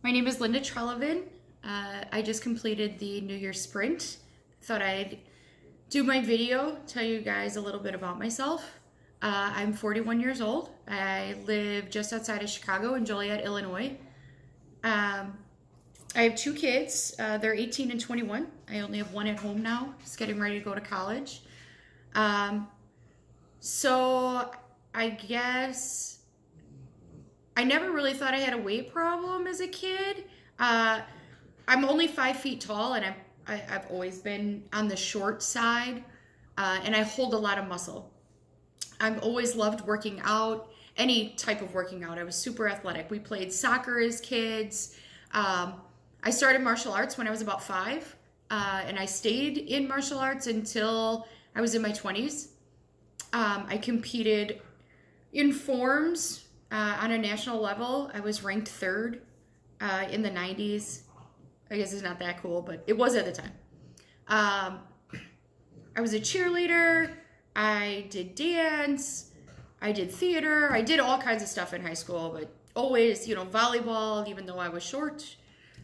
My name is Linda Trelevin. I just completed the New Year's sprint. Thought I'd do my video, tell you guys a little bit about myself. I'm 41 years old. I live just outside of Chicago in Joliet, Illinois. I have two kids. They're 18 and 21. I only have one at home now. He's getting ready to go to college. So I guess I never really thought I had a weight problem as a kid. I'm only 5 feet tall, and I've always been on the short side, and I hold a lot of muscle. I've always loved working out, any type of working out. I was super athletic. We played soccer as kids. I started martial arts when I was about 5, and I stayed in martial arts until I was in my 20s. I competed in Phorms on a national level. I was ranked 3rd in the 90s. I guess it's not that cool, but it was at the time. I was a cheerleader. I did dance. I did theater. I did all kinds of stuff in high school, but always, volleyball, even though I was short.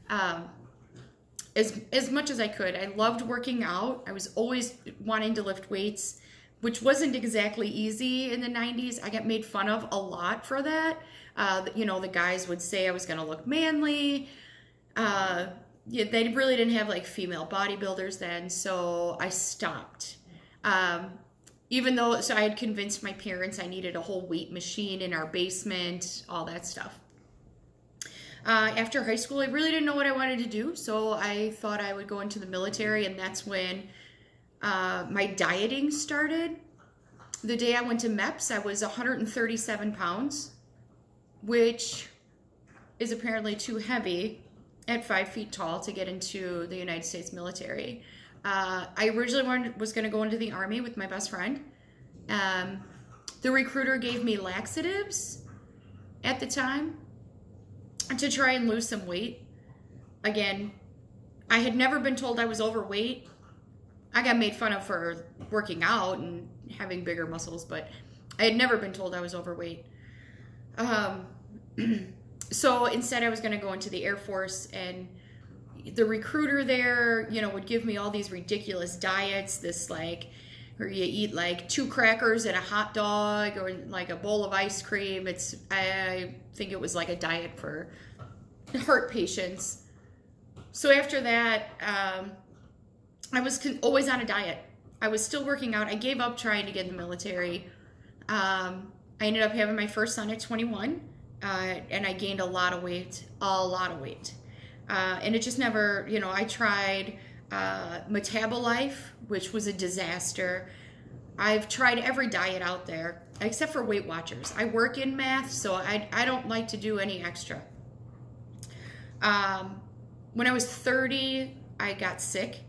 As much as I could. I loved working out. I was always wanting to lift weights, which wasn't exactly easy in the 90s. I got made fun of a lot for that. The guys would say I was going to look manly. They really didn't have like female bodybuilders then, so I stopped. So I had convinced my parents I needed a whole weight machine in our basement, all that stuff. After high school, I really didn't know what I wanted to do, so I thought I would go into the military, and that's when my dieting started. The day I went to MEPS, I was 137 pounds, which is apparently too heavy at 5 feet tall to get into the United States military. I originally was going to go into the Army with my best friend. The recruiter gave me laxatives at the time to try and lose some weight. Again, I had never been told I was overweight. I got made fun of for working out and having bigger muscles, but I had never been told I was overweight. So instead I was going to go into the Air Force, and the recruiter there, would give me all these ridiculous diets, where you eat like 2 crackers and a hot dog or like a bowl of ice cream. I think it was like a diet for heart patients. So after that, I was always on a diet. I was still working out. I gave up trying to get in the military. I ended up having my first son at 21, and I gained a lot of weight. And it just never, I tried Metabolife, which was a disaster. I've tried every diet out there, except for Weight Watchers. I work in math, so I don't like to do any extra. When I was 30, I got sick.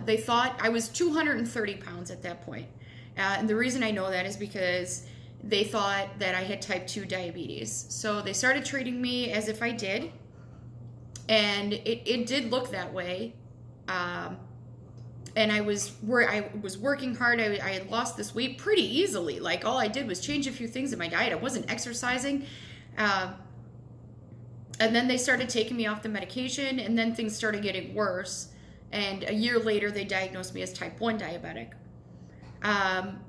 They thought I was 230 pounds at that point. And the reason I know that is because they thought that I had type 2 diabetes. So they started treating me as if I did. And it did look that way. And I was working hard. I had lost this weight pretty easily. Like, all I did was change a few things in my diet. I wasn't exercising. And then they started taking me off the medication, and then things started getting worse. And a year later, they diagnosed me as type 1 diabetic.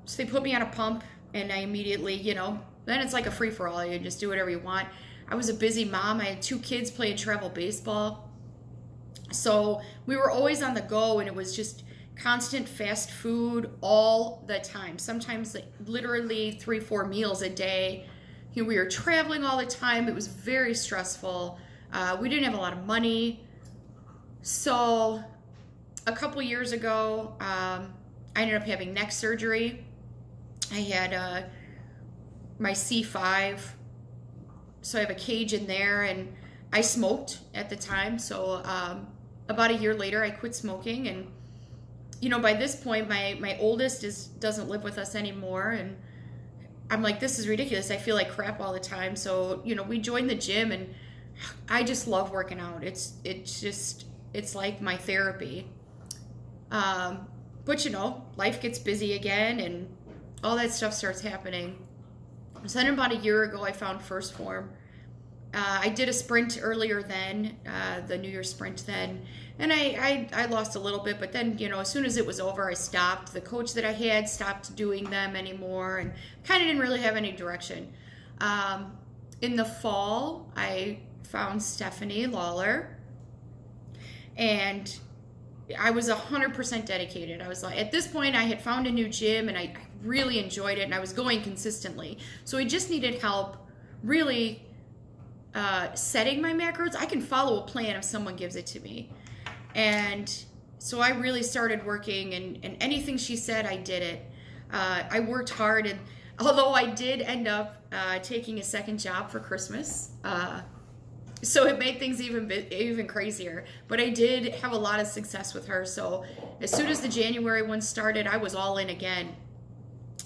So they put me on a pump, and I immediately, then it's like a free-for-all. You just do whatever you want. I was a busy mom. I had 2 kids playing travel baseball. So we were always on the go, and it was just constant fast food all the time. Sometimes literally 3-4 meals a day. We were traveling all the time. It was very stressful. We didn't have a lot of money. So a couple years ago, I ended up having neck surgery. I had my C5. So I have a cage in there, and I smoked at the time. So about a year later, I quit smoking. And, by this point, my oldest doesn't live with us anymore. And I'm like, this is ridiculous. I feel like crap all the time. So, we joined the gym, and I just love working out. It's like my therapy. But, life gets busy again, and all that stuff starts happening. So then about a year ago, I found Phorm. I did a sprint earlier then, the New Year's sprint then, and I lost a little bit, but then, as soon as it was over, I stopped. The coach that I had stopped doing them anymore, and kind of didn't really have any direction. In the fall, I found Stephanie Lawler, and I was 100% dedicated. I was like, at this point, I had found a new gym, and I really enjoyed it, and I was going consistently. So I just needed help really setting my macros. I can follow a plan if someone gives it to me. And so I really started working, and anything she said, I did it. I worked hard, and although I did end up taking a second job for Christmas, so it made things even crazier. But I did have a lot of success with her. So as soon as the January one started, I was all in again.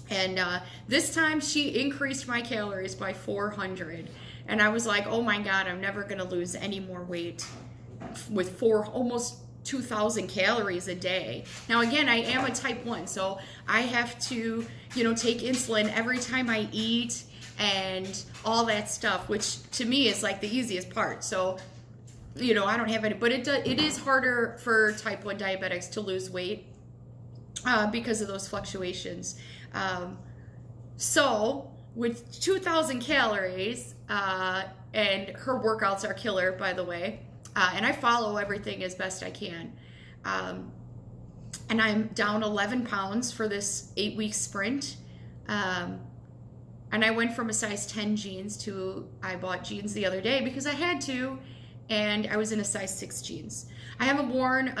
And this time she increased my calories by 400. And I was like, oh my God, I'm never going to lose any more weight with almost 2,000 calories a day. Now, again, I am a type 1, so I have to, take insulin every time I eat and all that stuff, which to me is like the easiest part. So, I don't have any, but it is harder for type 1 diabetics to lose weight because of those fluctuations. So with 2,000 calories, and her workouts are killer, by the way, and I follow everything as best I can. And I'm down 11 pounds for this 8-week sprint. And I went from a size 10 jeans to, I bought jeans the other day because I had to, and I was in a size 6 jeans. I haven't worn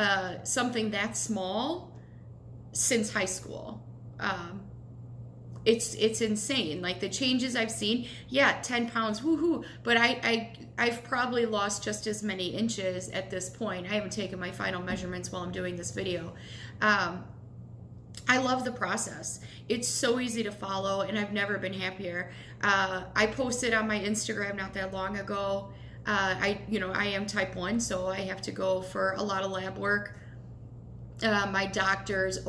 something that small since high school. It's insane. Like the changes I've seen, 10 pounds, woohoo. But I've probably lost just as many inches at this point. I haven't taken my final measurements while I'm doing this video. I love the process. It's so easy to follow, and I've never been happier. I posted on my Instagram not that long ago. I am type 1, so I have to go for a lot of lab work. My doctors,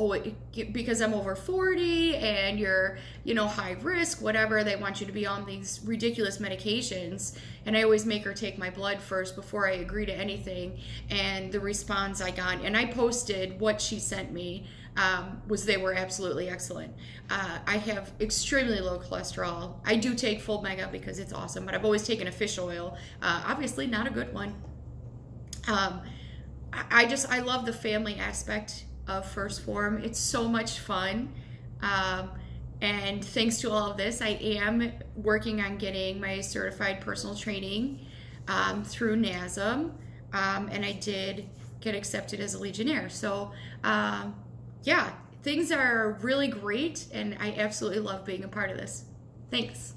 because I'm over 40 and you're, high risk, whatever, they want you to be on these ridiculous medications. And I always make her take my blood first before I agree to anything. And the response I got, and I posted what she sent me, they were absolutely excellent. I have extremely low cholesterol. I do take full mega because it's awesome, but I've always taken a fish oil. Obviously not a good one. I love the family aspect of First Phorm. It's so much fun. And thanks to all of this, I am working on getting my certified personal training through NASM. And I did get accepted as a Legionnaire. So, things are really great, and I absolutely love being a part of this. Thanks.